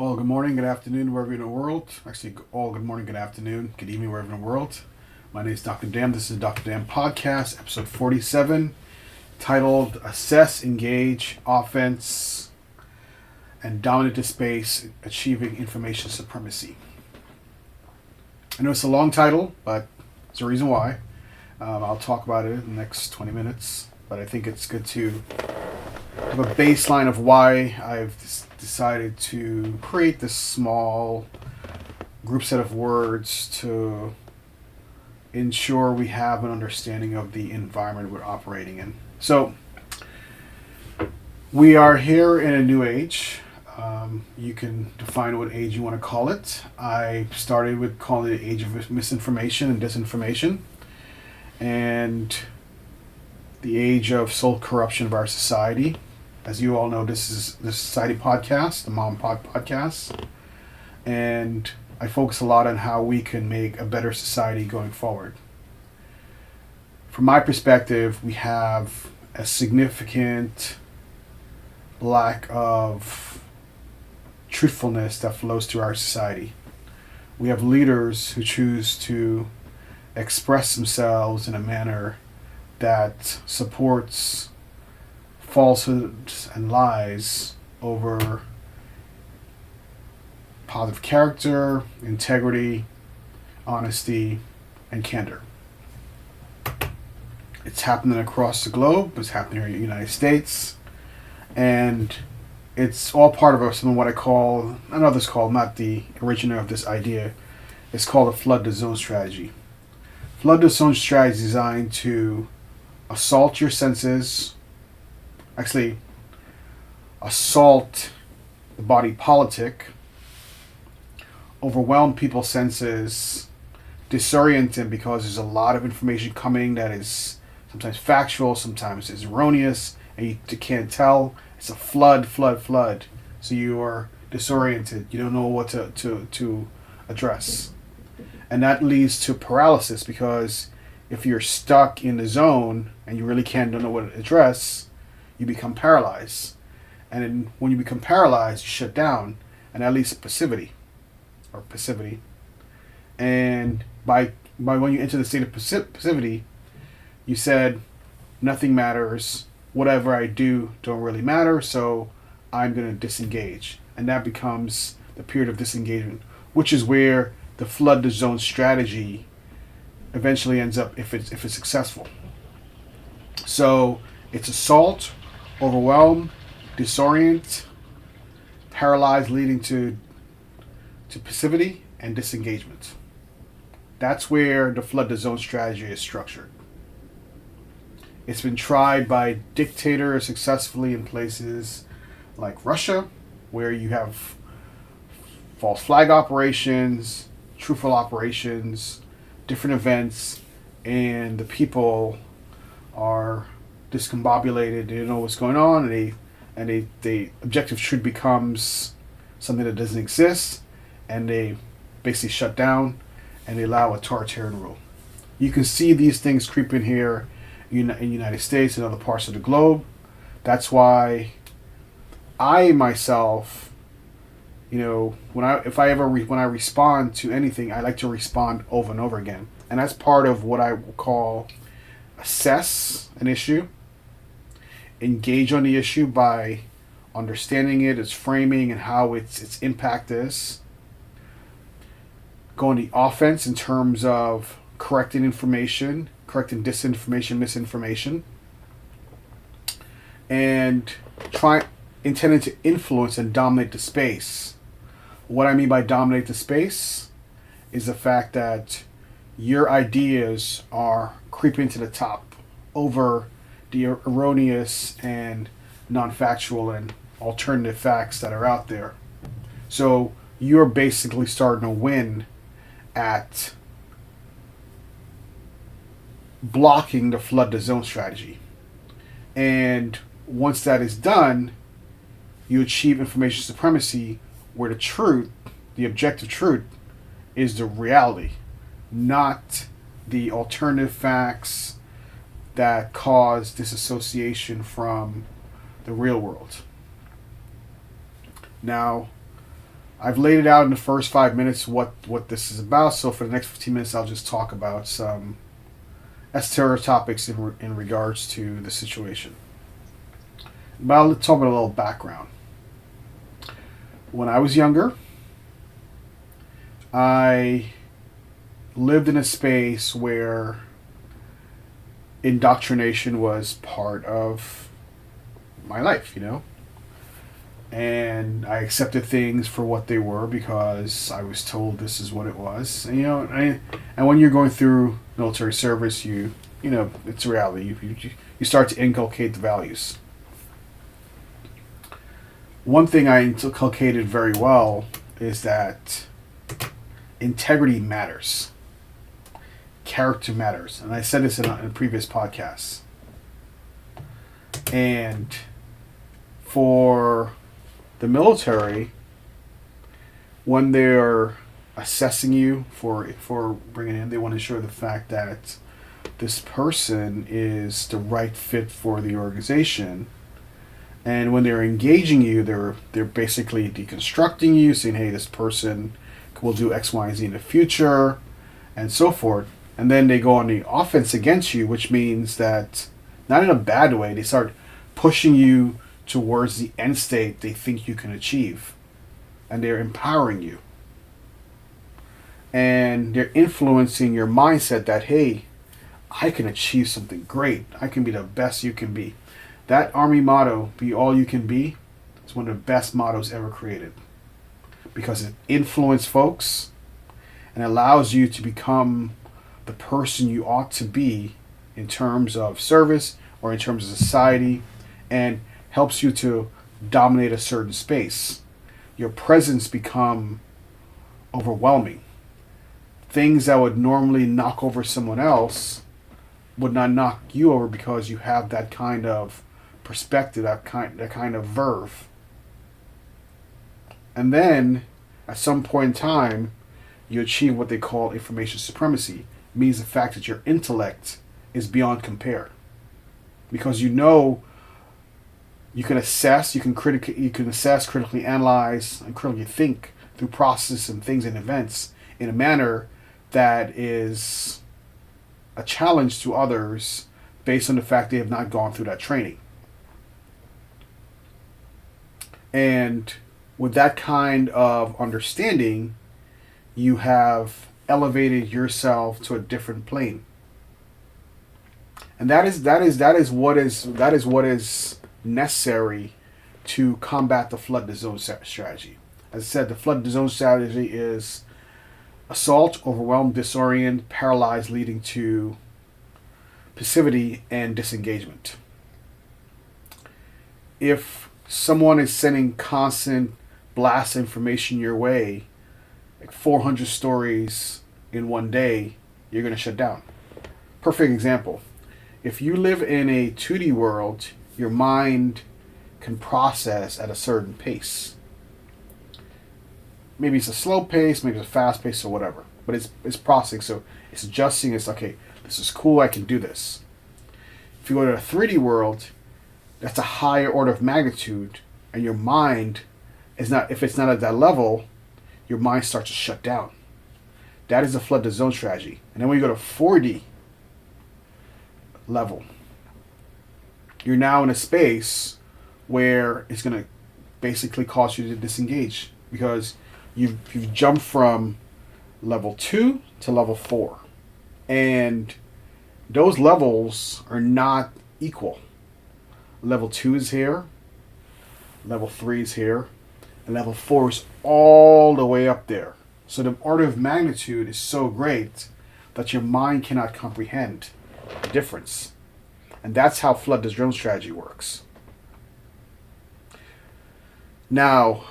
All good morning, good afternoon, wherever you're in the world. Actually, all good morning, good afternoon, good evening, wherever in the world. My name is Dr. DAAM. This is Dr. DAAM Podcast, episode 47, titled Assess, Engage, Offense, and Dominate the Space, Achieving Information Supremacy. I know it's a long title, but there's a reason why. I'll talk about it in the next 20 minutes, but I think it's good to have a baseline of why I've decided to create this small group set of words to ensure we have an understanding of the environment we're operating in. So, we are here in a new age. You can define what age you want to call it. I started with calling it the age of misinformation and disinformation, and the age of soul corruption of our society. As you all know, this is the Society Podcast, the Mom Pod Podcast, and I focus a lot on how we can make a better society going forward. From my perspective, we have a significant lack of truthfulness that flows through our society. We have leaders who choose to express themselves in a manner that supports falsehoods and lies over positive character, integrity, honesty, and candor. It's happening across the globe. It's happening here in the United States. And it's all part of something what I call, I know this called, not the originator of this idea, it's called a flood the zone strategy. Flood the zone strategy is designed to assault your senses, actually assault the body politic, overwhelm people's senses, disorient them because there's a lot of information coming that is sometimes factual, sometimes is erroneous, and you can't tell. It's a flood. So you are disoriented. You don't know what to address. And that leads to paralysis, because if you're stuck in the zone and you really don't know what to address, you become paralyzed. And then when you become paralyzed, you shut down, and that leads to passivity. And by when you enter the state of passivity, you said, nothing matters, whatever I do don't really matter, so I'm going to disengage. And that becomes the period of disengagement, which is where the flood the zone strategy eventually ends up if it's successful. So it's assault, overwhelm, disorient, paralyze, leading to passivity and disengagement. That's where the flood the zone strategy is structured. It's been tried by dictators successfully in places like Russia, where you have false flag operations, truthful operations, different events, and the people are discombobulated. They don't know what's going on, and the objective truth becomes something that doesn't exist, and they basically shut down and they allow authoritarian rule. You can see these things creep in here in the United States and other parts of the globe. That's why I myself, when I respond to anything, I like to respond over and over again. And that's part of what I call assess an issue, engage on the issue by understanding it, its framing, and how its impact is. Go on the offense in terms of correcting information, correcting disinformation, misinformation, and intending to influence and dominate the space. What I mean by dominate the space is the fact that your ideas are creeping to the top over the erroneous and non-factual and alternative facts that are out there. So you're basically starting to win at blocking the flood the zone strategy. And once that is done, you achieve information supremacy, where the truth, the objective truth, is the reality, not the alternative facts that cause disassociation from the real world. Now, I've laid it out in the first 5 minutes what this is about. So for the next 15 minutes, I'll just talk about some esoteric topics in regards to the situation. But I'll talk about a little background. When I was younger, I lived in a space where indoctrination was part of my life, and I accepted things for what they were because I was told this is what it was. And, and when you're going through military service, it's reality. You start to inculcate the values. One thing I inculcated very well is that integrity matters. Character matters. And I said this in previous podcasts. And for the military, when they're assessing you for bringing in, they want to ensure the fact that this person is the right fit for the organization. And when they're engaging you, they're basically deconstructing you, saying, hey, this person will do X, Y, and Z in the future, and so forth. And then they go on the offense against you, which means that, not in a bad way, they start pushing you towards the end state they think you can achieve. And they're empowering you. And they're influencing your mindset that, hey, I can achieve something great. I can be the best you can be. That Army motto, be all you can be, is one of the best mottos ever created. Because it influences folks and allows you to become the person you ought to be in terms of service or in terms of society, and helps you to dominate a certain space. Your presence become overwhelming. Things that would normally knock over someone else would not knock you over because you have that kind of perspective, that kind of verve. And then at some point in time, you achieve what they call information supremacy. It means the fact that your intellect is beyond compare, because you can assess, you can assess, critically analyze, and critically think through processes and things and events in a manner that is a challenge to others based on the fact they have not gone through that training. And with that kind of understanding, you have elevated yourself to a different plane. And that is what is necessary to combat the flood the zone strategy. As I said, the flood the zone strategy is assault, overwhelm, disorient, paralyze, leading to passivity and disengagement. If someone is sending constant blast information your way, like 400 stories in one day, you're going to shut down. Perfect example. If you live in a 2D world, your mind can process at a certain pace. Maybe it's a slow pace, maybe it's a fast pace, or whatever. But it's processing, so it's adjusting. It's okay, this is cool, I can do this. If you go to a 3D world, that's a higher order of magnitude, and your mind is not, if it's not at that level, your mind starts to shut down. That is the flood the zone strategy. And then when you go to 4D level, you're now in a space where it's going to basically cause you to disengage, because you've jumped from level 2 to level 4, and those levels are not equal. Level 2 is here, level 3 is here, and level 4 is all the way up there. So the order of magnitude is so great that your mind cannot comprehend the difference. And that's how flood the zone strategy works. Now,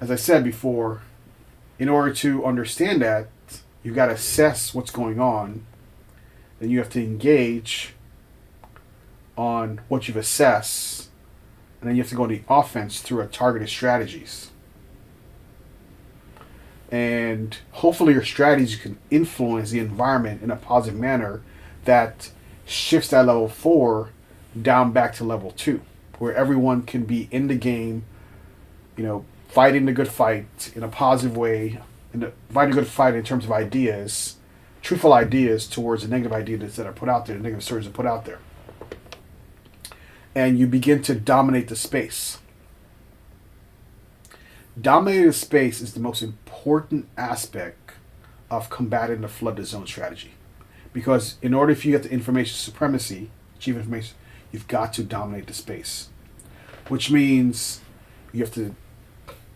as I said before, in order to understand that, you've got to assess what's going on. Then you have to engage on what you've assessed. And then you have to go on the offense through a targeted strategies. And hopefully your strategies can influence the environment in a positive manner that shifts that level 4 down back to level 2, where everyone can be in the game, fighting the good fight in a positive way, fighting a good fight in terms of ideas, truthful ideas towards the negative ideas that are put out there, the negative stories that are put out there. And you begin to dominate the space. Dominating the space is the most important aspect of combating the flood the zone strategy. Because in order for you to get the information supremacy, achieve information, you've got to dominate the space. Which means you have to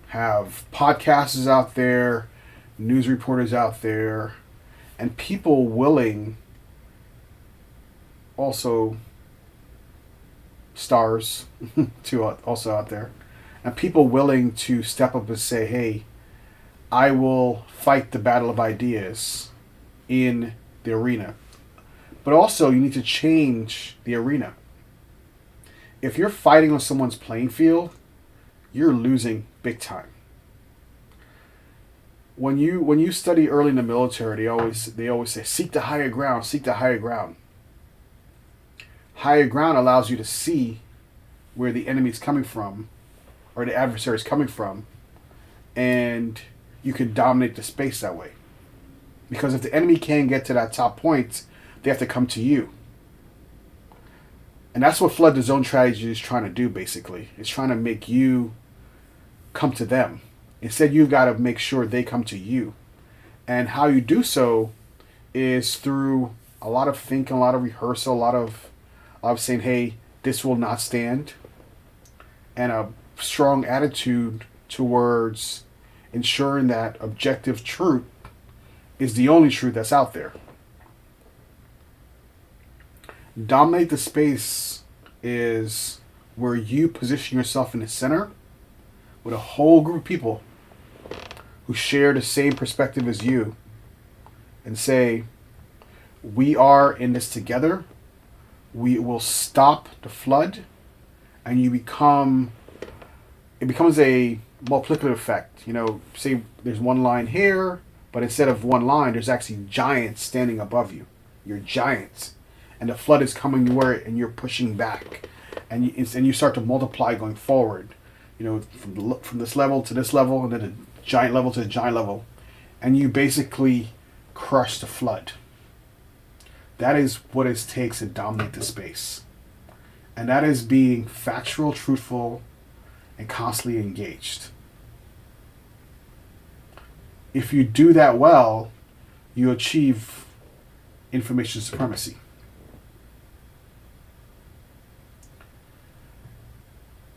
have podcasters out there, news reporters out there, and people willing, also stars to also out there, and people willing to step up and say, hey, I will fight the battle of ideas in the arena. But also you need to change the arena. If you're fighting on someone's playing field, you're losing big time. When you study early in the military, they always say, seek the higher ground, seek the higher ground. Higher ground allows you to see where the enemy is coming from, or the adversary is coming from, and you can dominate the space that way. Because if the enemy can't get to that top point, they have to come to you. And that's what Flood the Zone strategy is trying to do, basically. It's trying to make you come to them. Instead, you've got to make sure they come to you. And how you do so is through a lot of thinking, a lot of rehearsal, a lot of saying, hey, this will not stand. And a strong attitude towards ensuring that objective truth is the only truth that's out there. Dominate the space is where you position yourself in the center with a whole group of people who share the same perspective as you and say, we are in this together. We will stop the flood, and it becomes a multiplicative effect. You know, say there's one line here, but instead of one line, there's actually giants standing above you. You're giants. And the flood is coming your way, and you're pushing back. And you start to multiply going forward. You know, from this level to this level, and then a giant level to a giant level. And you basically crush the flood. That is what it takes to dominate the space. And that is being factual, truthful, and constantly engaged. If you do that well, you achieve information supremacy.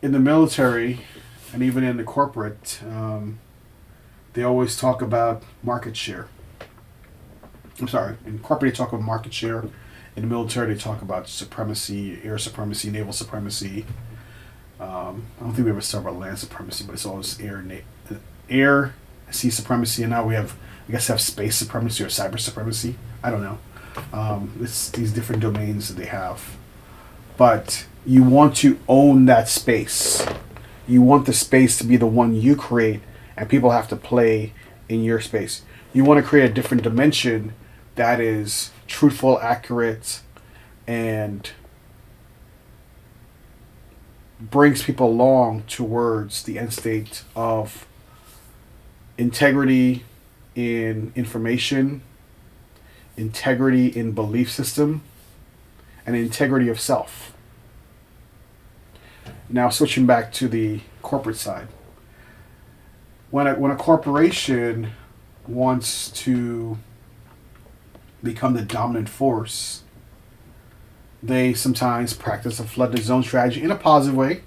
In the military, and even in the corporate, they always talk about market share. I'm sorry, in corporate they talk about market share. In the military they talk about supremacy, air supremacy, naval supremacy. I don't think we ever talk about land supremacy, but it's always air, sea supremacy, and now we have, I guess, space supremacy or cyber supremacy. I don't know. It's these different domains that they have. But you want to own that space. You want the space to be the one you create, and people have to play in your space. You want to create a different dimension that is truthful, accurate, and brings people along towards the end state of integrity in information, integrity in belief system, and integrity of self. Now switching back to the corporate side. When a corporation wants to become the dominant force, they sometimes practice a flood the zone strategy in a positive way.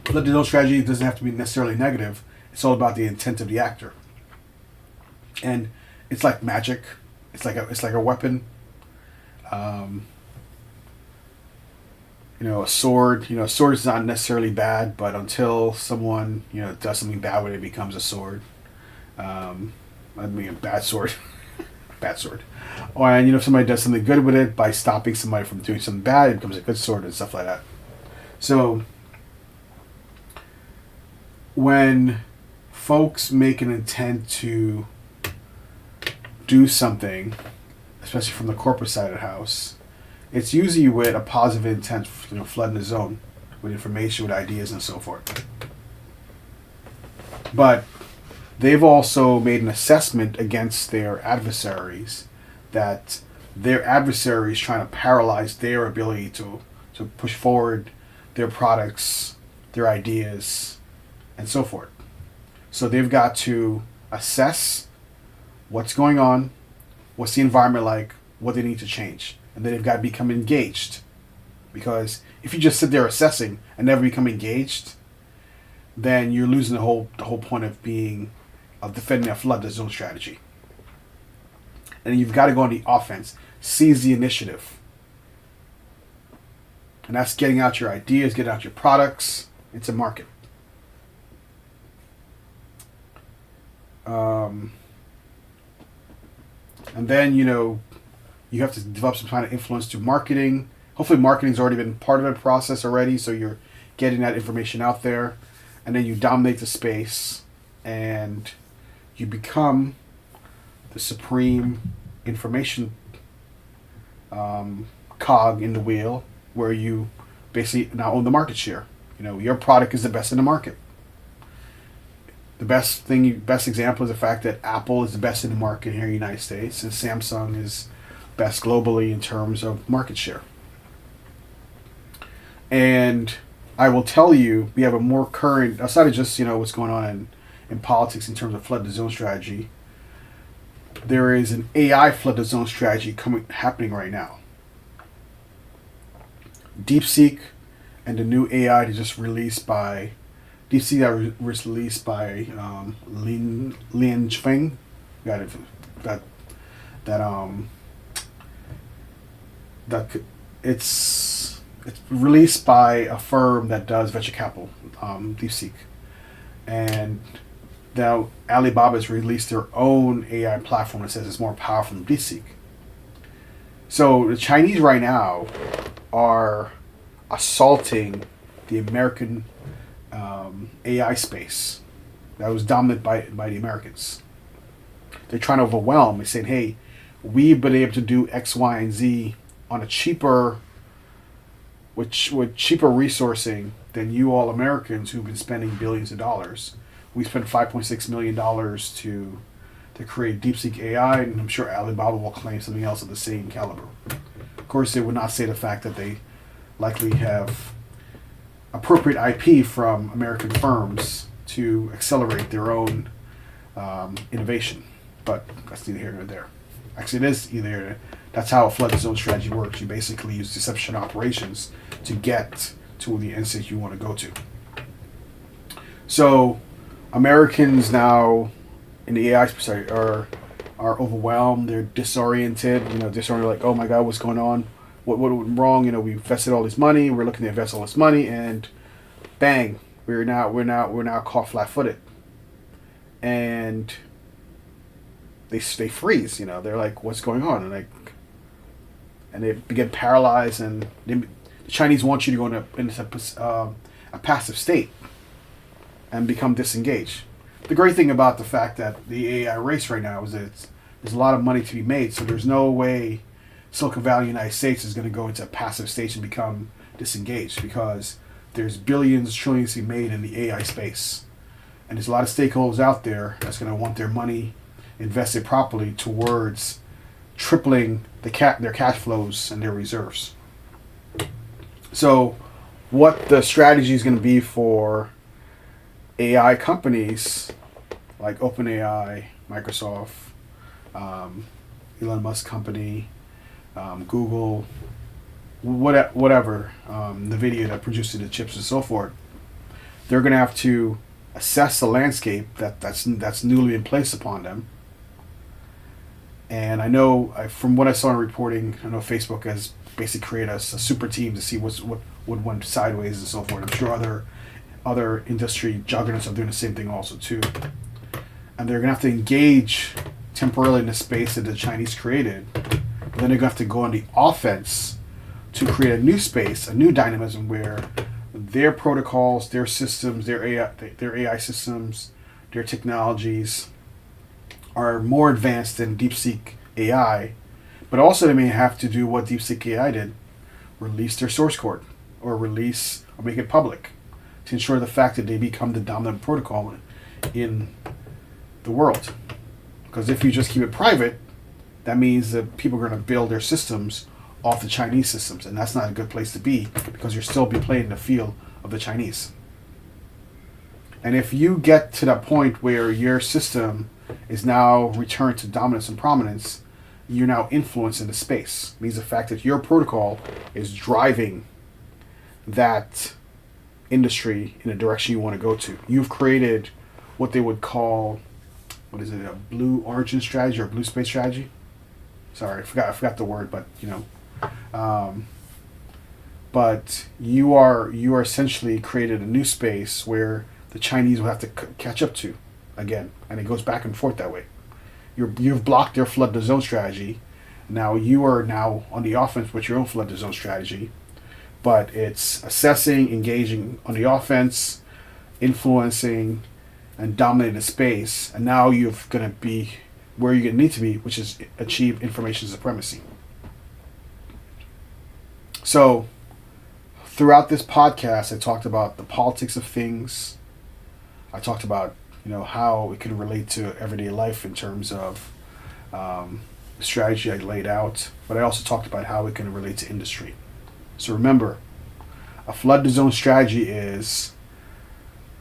Flood the zone strategy doesn't have to be necessarily negative. It's all about the intent of the actor. And it's like magic. It's like a weapon. A sword. A sword is not necessarily bad, but until someone does something bad with it, it becomes a sword. I mean, a bad sword. Bad sword. Or if somebody does something good with it by stopping somebody from doing something bad, it becomes a good sword and stuff like that. So when folks make an intent to do something, especially from the corporate side of the house, it's usually with a positive intent, flooding the zone. with information, with ideas, and so forth. But they've also made an assessment against their adversaries that their adversaries trying to paralyze their ability to push forward their products, their ideas, and so forth. So they've got to assess what's going on, what's the environment like, what they need to change. And then they've got to become engaged. Because if you just sit there assessing and never become engaged, then you're losing the whole point of defending a flood zone strategy. And you've got to go on the offense, seize the initiative. And that's getting out your ideas, getting out your products into market. And then, you have to develop some kind of influence through marketing. Hopefully marketing's already been part of the process already, so you're getting that information out there. And then you dominate the space, and you become the supreme information cog in the wheel, where you basically now own the market share. Your product is the best in the market. The best example is the fact that Apple is the best in the market here in the United States, and Samsung is best globally in terms of market share. And I will tell you, we have a more current, outside of just what's going on in politics in terms of flood the zone strategy, there is an AI flood the zone strategy happening right now. DeepSeek and the new AI that just released by DeepSeek that was released by Lin Feng. Got it. It's released by a firm that does venture capital, DeepSeek, and now Alibaba has released their own AI platform that says it's more powerful than DeepSeek. So the Chinese right now are assaulting the American AI space that was dominant by the Americans. They're trying to overwhelm. They're saying, hey, we've been able to do X, Y, and Z on a cheaper, with cheaper resourcing than you all Americans who've been spending billions of dollars. We spent $5.6 million to create DeepSeek AI, and I'm sure Alibaba will claim something else of the same caliber. Of course, they would not say the fact that they likely have appropriate IP from American firms to accelerate their own innovation. But that's neither here nor there. Actually, it is either. That's how a flood zone strategy works. You basically use deception operations to get to the end state you want to go to. So, Americans now in the AI side are overwhelmed. They're disoriented. Disoriented, like, oh my God, what's going on? What went wrong? We invested all this money. We're looking to invest all this money, and bang, we're now caught flat-footed, and they freeze. They're like, what's going on? And they begin paralyzed, and the Chinese want you to go into a passive state and become disengaged. The great thing about the fact that the AI race right now is that there's a lot of money to be made, so there's no way Silicon Valley, United States is going to go into a passive state and become disengaged, because there's billions, trillions to be made in the AI space. And there's a lot of stakeholders out there that's going to want their money invested properly towards tripling their cash flows and their reserves. So what the strategy is going to be for AI companies like OpenAI, Microsoft, Elon Musk company, Google, whatever, NVIDIA that produces the chips and so forth, they're going to have to assess the landscape that's newly in place upon them. And I know, from what I saw in reporting, I know Facebook has basically created a super team to see what went sideways and so forth. I'm sure other industry juggernauts are doing the same thing also too. And they're going to have to engage temporarily in the space that the Chinese created. But then they're going to have to go on the offense to create a new space, a new dynamism where their protocols, their systems, their AI systems, their technologies are more advanced than DeepSeek AI. But also they may have to do what DeepSeek AI did, release their source code or release or make it public to ensure the fact that they become the dominant protocol in the world. Because if you just keep it private, that means that people are going to build their systems off the Chinese systems, and that's not a good place to be because you'll still be playing the field of the Chinese. And if you get to that point where your system is now returned to dominance and prominence, you're now influencing the space. It means the fact that your protocol is driving that industry in the direction you want to go to. You've created what they would call, what is it, a blue origin strategy or blue space strategy? Sorry, I forgot the word, but but you are essentially created a new space where the Chinese will have to catch up to again, and it goes back and forth that way. You've blocked their flood the zone strategy. Now you are now on the offense with your own flood the zone strategy, but it's assessing, engaging on the offense, influencing, and dominating the space. And now you're going to be where you need to be, which is achieve information supremacy. So throughout this podcast, I talked about the politics of things. I talked about how it can relate to everyday life in terms of strategy I laid out, but I also talked about how it can relate to industry. So remember, a flood the zone strategy is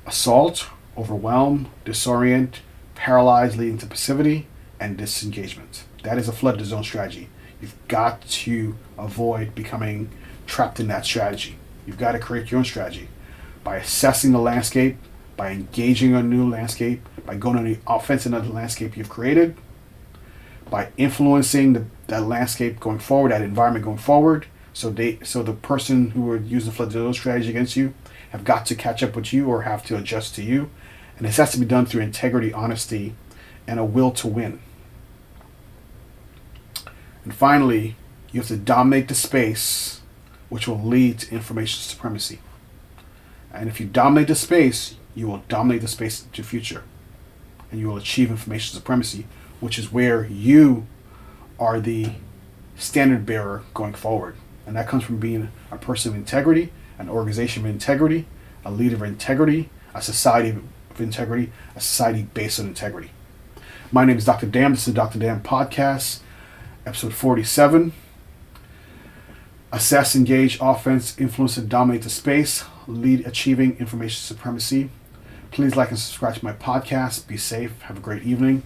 assault, overwhelm, disorient, paralyze leading to passivity, and disengagement. That is a flood the zone strategy. You've got to avoid becoming trapped in that strategy. You've got to create your own strategy by assessing the landscape, by engaging a new landscape, by going on the offense in the landscape you've created, by influencing that landscape going forward, that environment going forward. So the person who would use the flood zone strategy against you have got to catch up with you or have to adjust to you. And this has to be done through integrity, honesty, and a will to win. And finally, you have to dominate the space, which will lead to information supremacy. And if you dominate the space, you will dominate the space into the future. And you will achieve information supremacy, which is where you are the standard bearer going forward. And that comes from being a person of integrity, an organization of integrity, a leader of integrity, a society of integrity, a society based on integrity. My name is Dr. DAAM. This is the Dr. DAAM Podcast, episode 47. Assess, engage, offense, influence, and dominate the space. Lead achieving information supremacy. Please like and subscribe to my podcast. Be safe. Have a great evening.